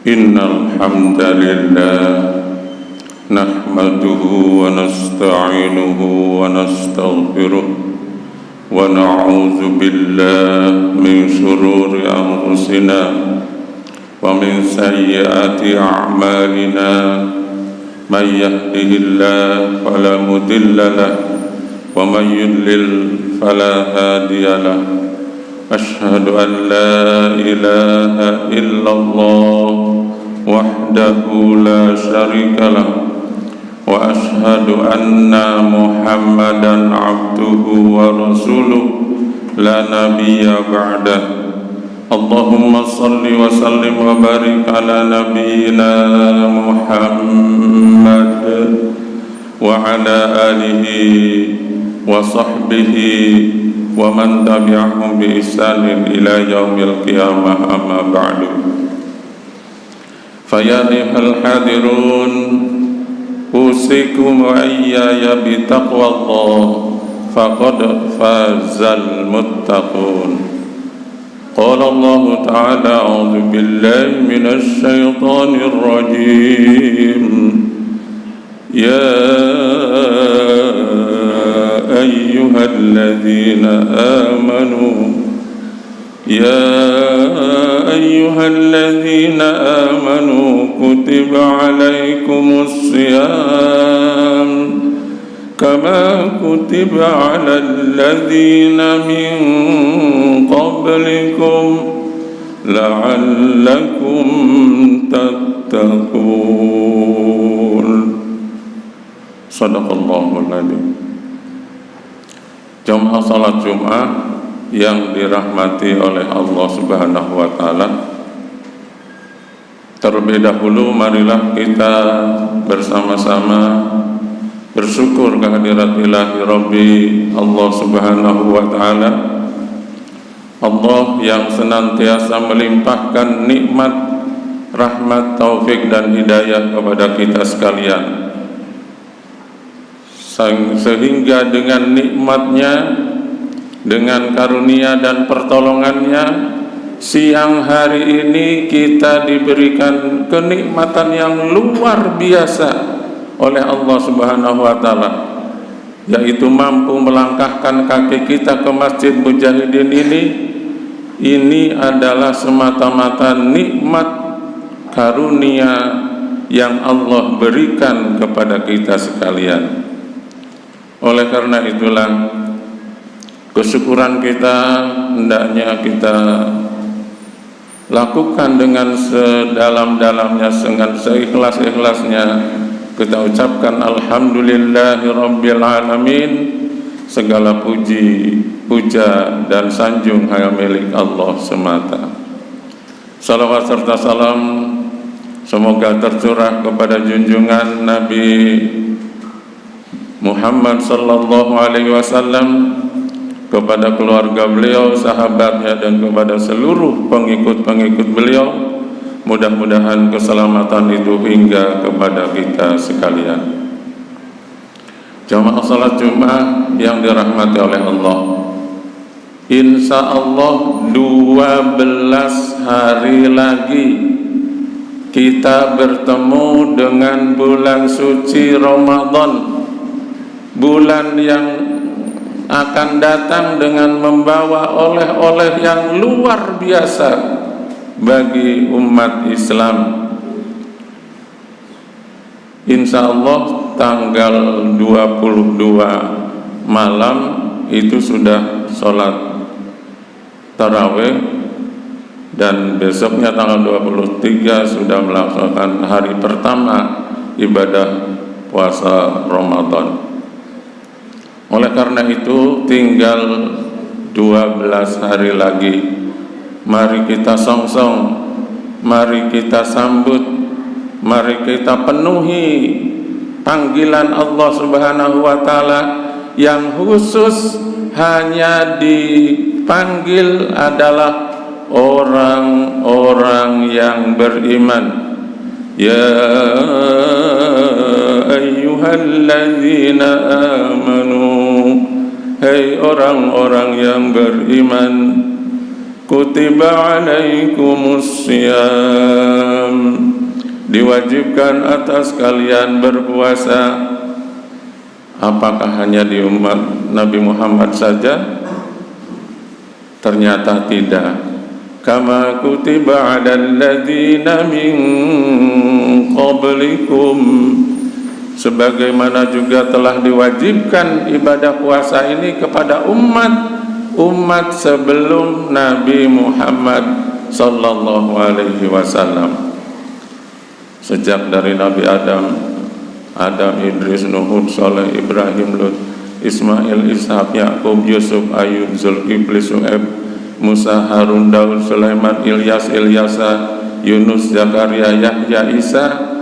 Innal hamdalillah nahmaduhu wa nasta'inuhu wa nastaghfiruh wa na'udzu billahi min shururi anfusina wa min sayyiati a'malina may yahdihillahu fala mudilla lahu wa may yudlil fala hadiya lahu. Ashhadu an la ilaha illallah wahdahu la syarika lah wa ashhadu anna Muhammadan abduhu wa rasuluh la nabiyya ba'dah. Allahumma salli wa sallim wa barik ala nabiyyina Muhammad wa ala alihi wa sahbihi wa man tabi'ahum bi ihsanin ila yaumil qiyamah, amma ba'du. Fayadihal hadirun usikum wa iyyaya bi taqwallah faqad fazal muttaqun. Qala Allah ta'ala a'udzu billahi minasy syaithanir rajim. Ya أيها الذين آمنوا كتب عليكم الصيام كما كتب على الذين من قبلكم لعلكم تتقون. Sadaqallahul Adzim. Jamaah salat Jumat yang dirahmati oleh Allah Subhanahu wa taala, terlebih dahulu marilah kita bersama-sama bersyukur kehadirat ilahi Rabbi Allah Subhanahu wa taala, Allah yang senantiasa melimpahkan nikmat, rahmat, taufik dan hidayah kepada kita sekalian, sehingga dengan nikmatnya, dengan karunia dan pertolongannya, siang hari ini kita diberikan kenikmatan yang luar biasa oleh Allah Subhanahu wa taala, yaitu mampu melangkahkan kaki kita ke Masjid Mujahidin ini adalah semata-mata nikmat karunia yang Allah berikan kepada kita sekalian. Oleh karena itulah kesyukuran kita hendaknya kita lakukan dengan sedalam-dalamnya, dengan seikhlas-ikhlasnya. Kita ucapkan alhamdulillahi rabbil alamin. Segala puji, puja dan sanjung hanya milik Allah semata. Salawat serta salam semoga tercurah kepada junjungan Nabi Muhammad sallallahu alaihi wasallam, kepada keluarga beliau, sahabatnya, dan kepada seluruh pengikut-pengikut beliau. Mudah-mudahan keselamatan itu hingga kepada kita sekalian. Jamaah salat Jumat yang dirahmati oleh Allah, insya Allah 12 hari lagi kita bertemu dengan bulan suci Ramadan, bulan yang akan datang dengan membawa oleh-oleh yang luar biasa bagi umat Islam. Insya Allah tanggal 22 malam itu sudah sholat tarawih, dan besoknya tanggal 23 sudah melaksanakan hari pertama ibadah puasa Ramadan. Oleh karena itu tinggal 12 hari lagi. Mari kita songsong, mari kita sambut, mari kita penuhi panggilan Allah Subhanahu wa taala yang khusus hanya dipanggil adalah orang-orang yang beriman. Ya ayyuhalladzina amanu, hai orang-orang yang beriman, kutiba alaikumus syiyam, diwajibkan atas kalian berpuasa. Apakah hanya di umat Nabi Muhammad saja? Ternyata tidak. Kama kutiba 'alal ladzina min qablikum, sebagaimana juga telah diwajibkan ibadah puasa ini kepada umat sebelum Nabi Muhammad sallallahu alaihi wasallam. Sejak dari Nabi Adam, Idris, Nuh, Saleh, Ibrahim, Lut, Ismail, Ishak, Yakub, Yusuf, Ayub, Zulkifli, Syuaib, Musa, Harun, Daud, Sulaiman, Ilyas, Ilyasa, Yunus, Zakaria, Yahya, Isa,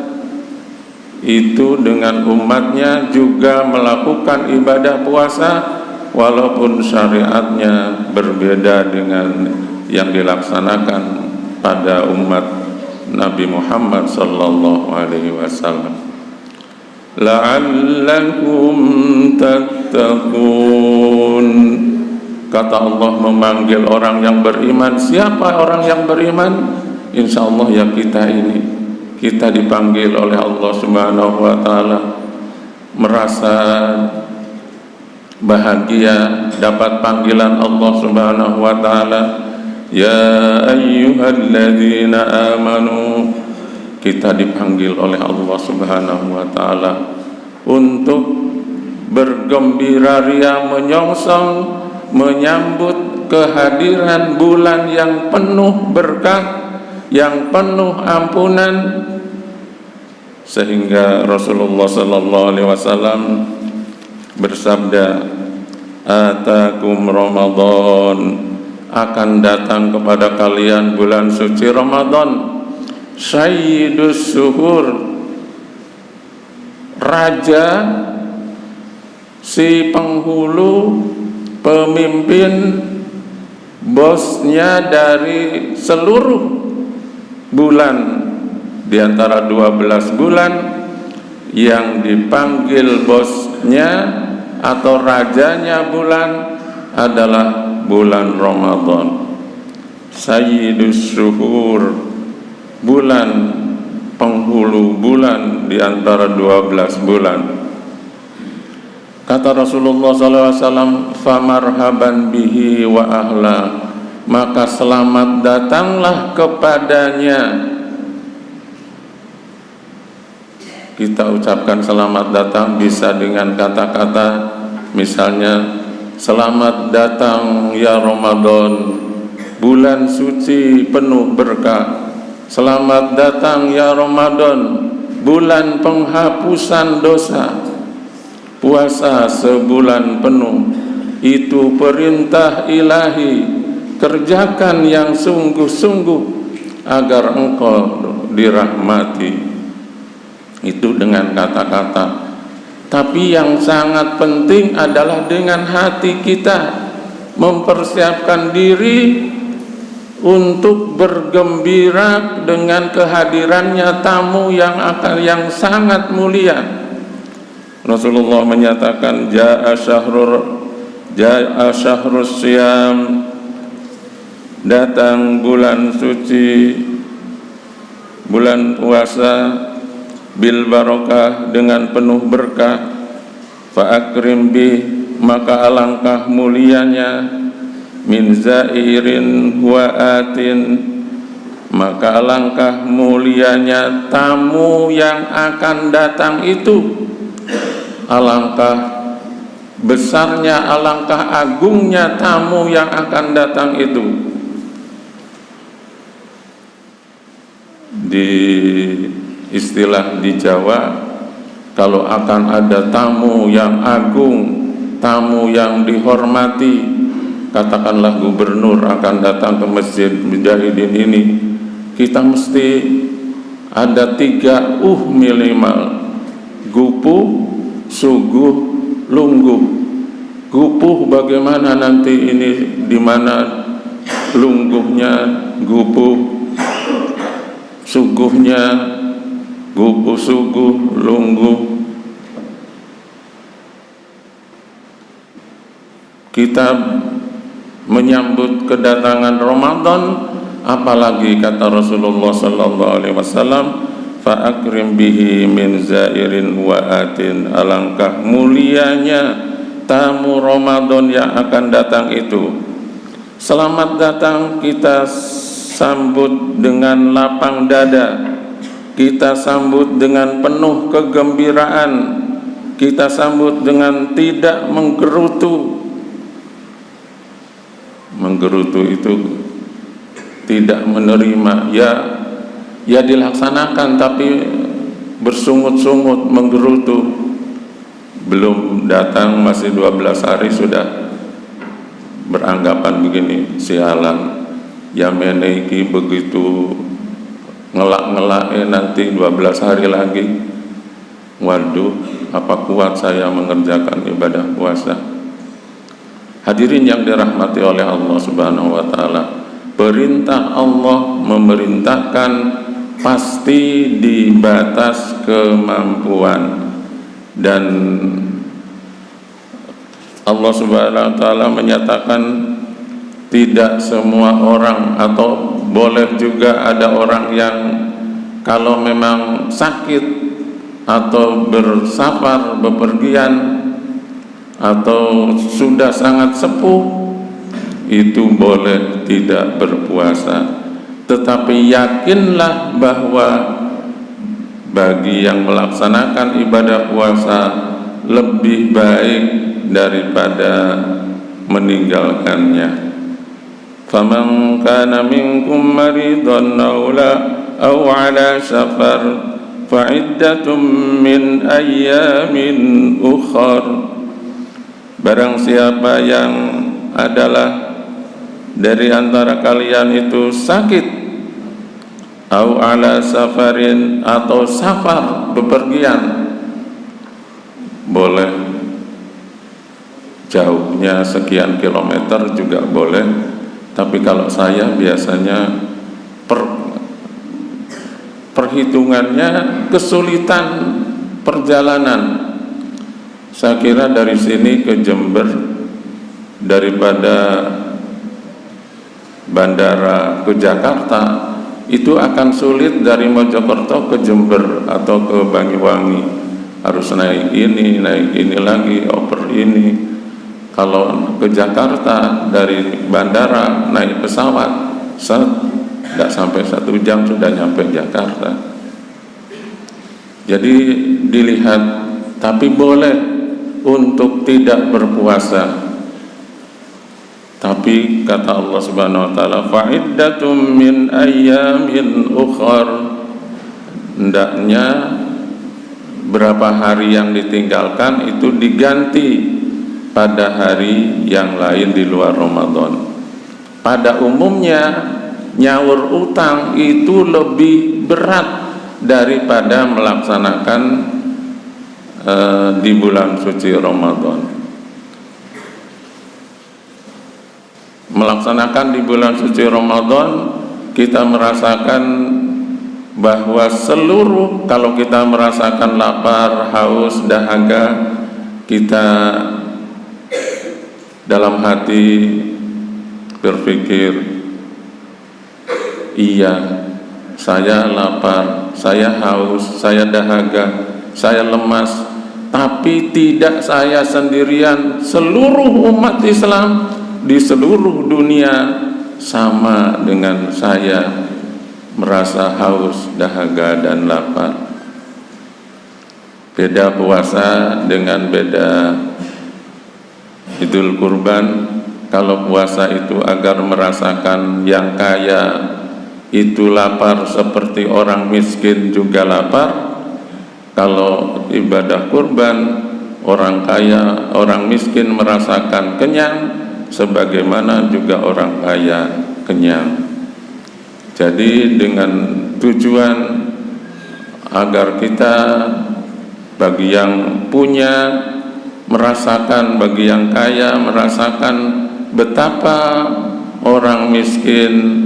itu dengan umatnya juga melakukan ibadah puasa, walaupun syariatnya berbeda dengan yang dilaksanakan pada umat Nabi Muhammad sallallahu alaihi wasallam. La'allakum tattaqun. Kata Allah memanggil orang yang beriman. Siapa orang yang beriman? Insya Allah ya kita ini. Kita dipanggil oleh Allah Subhanahu wa ta'ala, merasa bahagia dapat panggilan Allah Subhanahu wa ta'ala. Ya ayyuhalladzina amanu, kita dipanggil oleh Allah Subhanahu wa ta'ala untuk bergembira ria, menyongsong, menyambut kehadiran bulan yang penuh berkah, yang penuh ampunan. Sehingga Rasulullah sallallahu alaihi wasallam bersabda, atakum Ramadan, akan datang kepada kalian bulan suci Ramadan, sayyidus syuhur, raja, si penghulu, pemimpin, bosnya dari seluruh bulan, di antara 12 bulan yang dipanggil bosnya atau rajanya bulan adalah bulan Ramadan. Sayyidus syuhur, bulan penghulu bulan di antara 12 bulan. Kata Rasulullah SAW, famarhaban bihi wa ahla, maka selamat datanglah kepadanya. Kita ucapkan selamat datang bisa dengan kata-kata, misalnya selamat datang ya Ramadan, bulan suci penuh berkah. Selamat datang ya Ramadan, bulan penghapusan dosa. Puasa sebulan penuh, itu perintah ilahi, kerjakan yang sungguh-sungguh agar engkau dirahmati. Itu dengan kata-kata. Tapi yang sangat penting adalah dengan hati kita mempersiapkan diri untuk bergembira dengan kehadirannya tamu yang sangat mulia. Rasulullah menyatakan jaa syahrus siyam, datang bulan suci, bulan puasa, bil barokah, dengan penuh berkah. Fa akrim bih, maka alangkah mulianya, min zairin wa atin, maka alangkah mulianya tamu yang akan datang itu. Alangkah besarnya, alangkah agungnya tamu yang akan datang itu. Di istilah di Jawa, kalau akan ada tamu yang agung, tamu yang dihormati, katakanlah gubernur akan datang ke Masjid Mujahidin ini, kita mesti ada 3 minimal: gupu, suguh, lungguh. Gupuh bagaimana nanti ini, di mana lungguhnya, gupuh, suguhnya, gupuh, suguh, lungguh. Kita menyambut kedatangan Ramadan, apalagi kata Rasulullah sallallahu alaihi wasallam, fa akrim bihi min zairin wa atin, alangkah mulianya tamu Ramadan yang akan datang itu. Selamat datang kita sambut dengan lapang dada, kita sambut dengan penuh kegembiraan, kita sambut dengan tidak menggerutu. Menggerutu itu tidak menerima, ya dilaksanakan tapi bersungut-sungut, menggerutu. Belum datang masih 12 hari sudah beranggapan begini, sialan ya meneiki begitu ngelak-ngelak, nanti 12 hari lagi. Waduh, apa kuat saya mengerjakan ibadah puasa. Hadirin yang dirahmati oleh Allah Subhanahu wa taala, perintah Allah memerintahkan pasti di batas kemampuan, dan Allah Subhanahu wa taala menyatakan tidak semua orang, atau boleh juga ada orang yang kalau memang sakit atau bersafar, bepergian, atau sudah sangat sepuh, itu boleh tidak berpuasa. Tetapi yakinlah bahwa bagi yang melaksanakan ibadah puasa lebih baik daripada meninggalkannya. Faman kana minkum maridan aw ala safar fa iddatum min ayyamin ukhar. Barang siapa yang adalah dari antara kalian itu sakit, au ala safarin, atau safar, bepergian, boleh jauhnya sekian kilometer juga boleh. Tapi kalau saya biasanya perhitungannya kesulitan perjalanan. Saya kira dari sini ke Jember, daripada bandara ke Jakarta, itu akan sulit dari Mojokerto ke Jember atau ke Banyuwangi. Harus naik ini lagi, Bogor ini kalau ke Jakarta dari bandara naik pesawat tidak sampai 1 jam sudah nyampe Jakarta. Jadi dilihat, tapi boleh untuk tidak berpuasa. Tapi kata Allah Subhanahu wa taala, fa'iddatum min ayyamin ukhar, hendaknya berapa hari yang ditinggalkan itu diganti pada hari yang lain di luar Ramadan. Pada umumnya nyaur utang itu lebih berat daripada melaksanakan di bulan suci Ramadan. Melaksanakan di bulan suci Ramadan, kita merasakan bahwa seluruh, kalau kita merasakan lapar, haus, dahaga, kita dalam hati berpikir, iya, saya lapar, saya haus, saya dahaga, saya lemas, tapi tidak saya sendirian. Seluruh umat Islam di seluruh dunia sama dengan saya, merasa haus, dahaga, dan lapar. Beda puasa dengan beda Idul Kurban. Kalau puasa itu agar merasakan yang kaya itu lapar seperti orang miskin juga lapar. Kalau ibadah kurban, orang kaya, orang miskin merasakan kenyang sebagaimana juga orang kaya kenyang. Jadi dengan tujuan agar kita, bagi yang punya merasakan, bagi yang kaya merasakan betapa orang miskin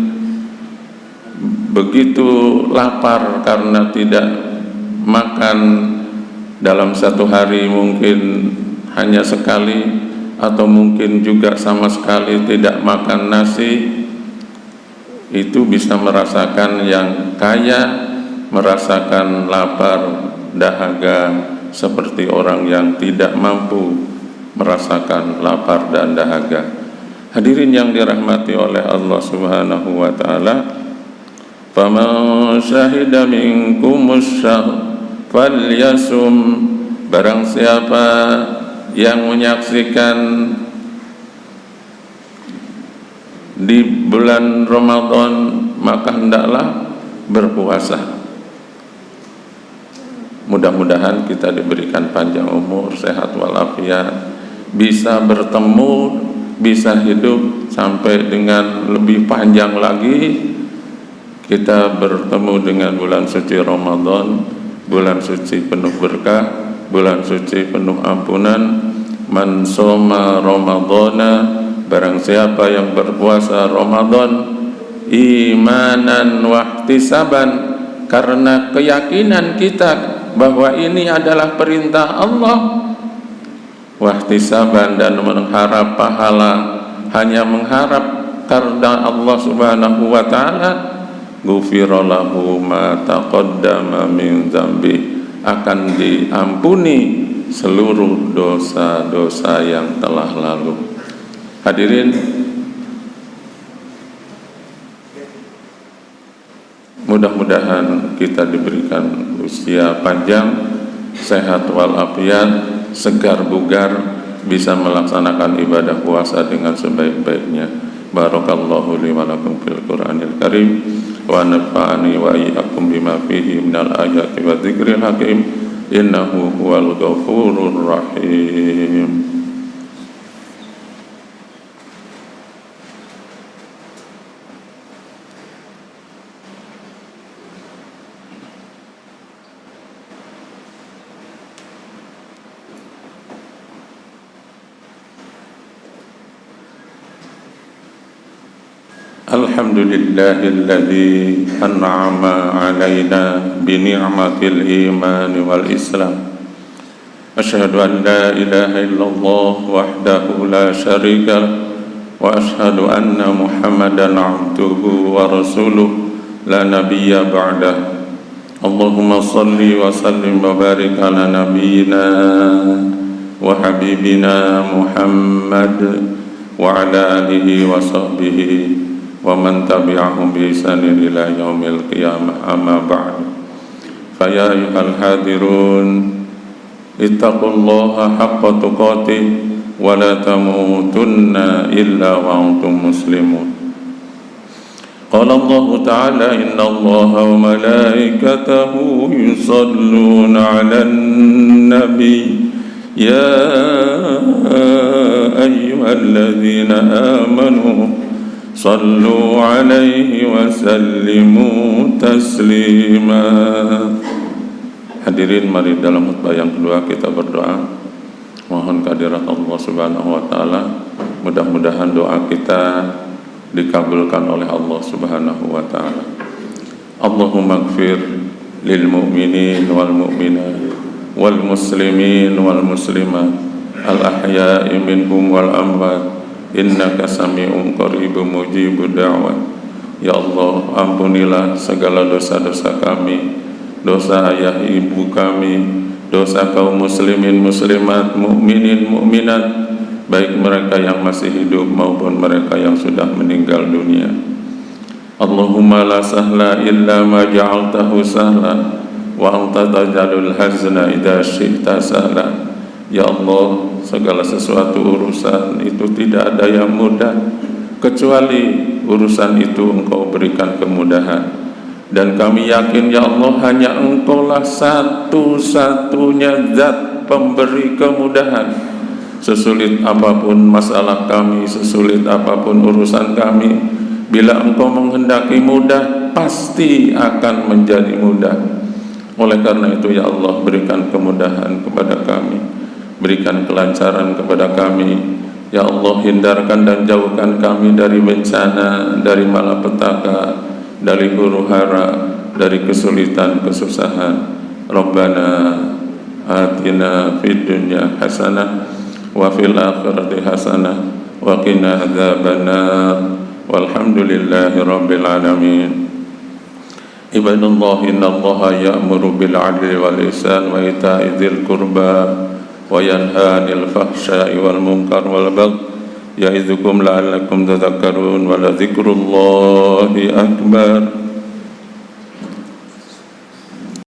begitu lapar karena tidak makan dalam satu hari, mungkin hanya sekali, atau mungkin juga sama sekali tidak makan nasi. Itu bisa merasakan yang kaya merasakan lapar, dahaga seperti orang yang tidak mampu merasakan lapar dan dahaga. Hadirin yang dirahmati oleh Allah Subhanahu wa taala, faman syahida minkumus syahr falyasum, barang siapa yang menyaksikan di bulan Ramadan maka hendaklah berpuasa. Mudah-mudahan kita diberikan panjang umur, sehat walafiat, bisa bertemu, bisa hidup sampai dengan lebih panjang lagi. Kita bertemu dengan bulan suci Ramadan, bulan suci penuh berkah, bulan suci penuh ampunan. Man shoma Ramadhana, barang siapa yang berpuasa Ramadan imanan wahtisaban, karena keyakinan kita bahwa ini adalah perintah Allah, wahtisaban, dan mengharap pahala, hanya mengharap karena Allah Subhanahu wa taala, ghufira lahu ma taqaddama min dzambi, akan diampuni seluruh dosa-dosa yang telah lalu. Hadirin, mudah-mudahan kita diberikan usia panjang, sehat walafiat, segar bugar, bisa melaksanakan ibadah puasa dengan sebaik-baiknya. Barakallahu li wa lakum fil Qur'anil Karim, wa nafa'ani wa iyyakum bima fihi minal ayati wa dzikril hakim, innahu huwal ghafurur rahim. Alhamdulillahilladzi an'ama 'alaina bi ni'matil iman wal islam. Asyhadu an la ilaha illallah wahdahu la syarika lah, wa asyhadu anna Muhammadan 'abduhu wa rasuluh la nabiyya ba'dah. Allahumma shalli wa sallim wa barik ala nabiyyina وحبيبنا محمد وعلى آله وصحبه ومن تبعهم بإحسان إلى يوم القيامة. أما بعد، فيا أيها الحاضرون اتقوا الله حق تقاته ولا تموتن إلا وأنتم مسلمون. قال الله تعالى: إن الله وملائكته يصلون على النبي يا أيها الذين آمنوا صلوا عليه وسلموا تسليما. Hadirin, mari dalam khutbah yang kedua kita berdoa, mohon kehadirat Allah Subhanahu wa taala. Mudah-mudahan doa kita dikabulkan oleh Allah Subhanahu wa taala. Allahumma ighfir lil mu'minin wal mu'minat wal muslimin wal muslimat al ahya'i minhum wal amwat innaka sami'un qaribun mujibud da'wat. Ya Allah, ampunilah segala dosa-dosa kami, dosa ayah ibu kami, dosa kaum muslimin muslimat, mukminin mukminat, baik mereka yang masih hidup maupun mereka yang sudah meninggal dunia. Allahumma la sahla illa ma ja'altahu sahla wa anta taj'alul hazna idza syi'ta sahla. Ya Allah, segala sesuatu urusan itu tidak ada yang mudah kecuali urusan itu Engkau berikan kemudahan. Dan kami yakin ya Allah, hanya Engkaulah satu-satunya zat pemberi kemudahan. Sesulit apapun masalah kami, sesulit apapun urusan kami, bila Engkau menghendaki mudah, pasti akan menjadi mudah. Oleh karena itu ya Allah, berikan kemudahan kepada kami, berikan kelancaran kepada kami. Ya Allah, hindarkan dan jauhkan kami dari bencana, dari malapetaka, dari huru-hara, dari kesulitan, kesusahan. Rabbana atina fid dunya hasanah wa fil akhirati hasanah wa qina adzabannar. Walhamdulillahi rabbil alamin. Ibadallah, innallaha ya'muru bil 'adli wal ihsan wa ita'i dzil qurba wa yanha 'anil fahsya'i wal munkar wal baghi ya'idzukum la'allakum tadhakkarun wa la dzikrullahi akbar.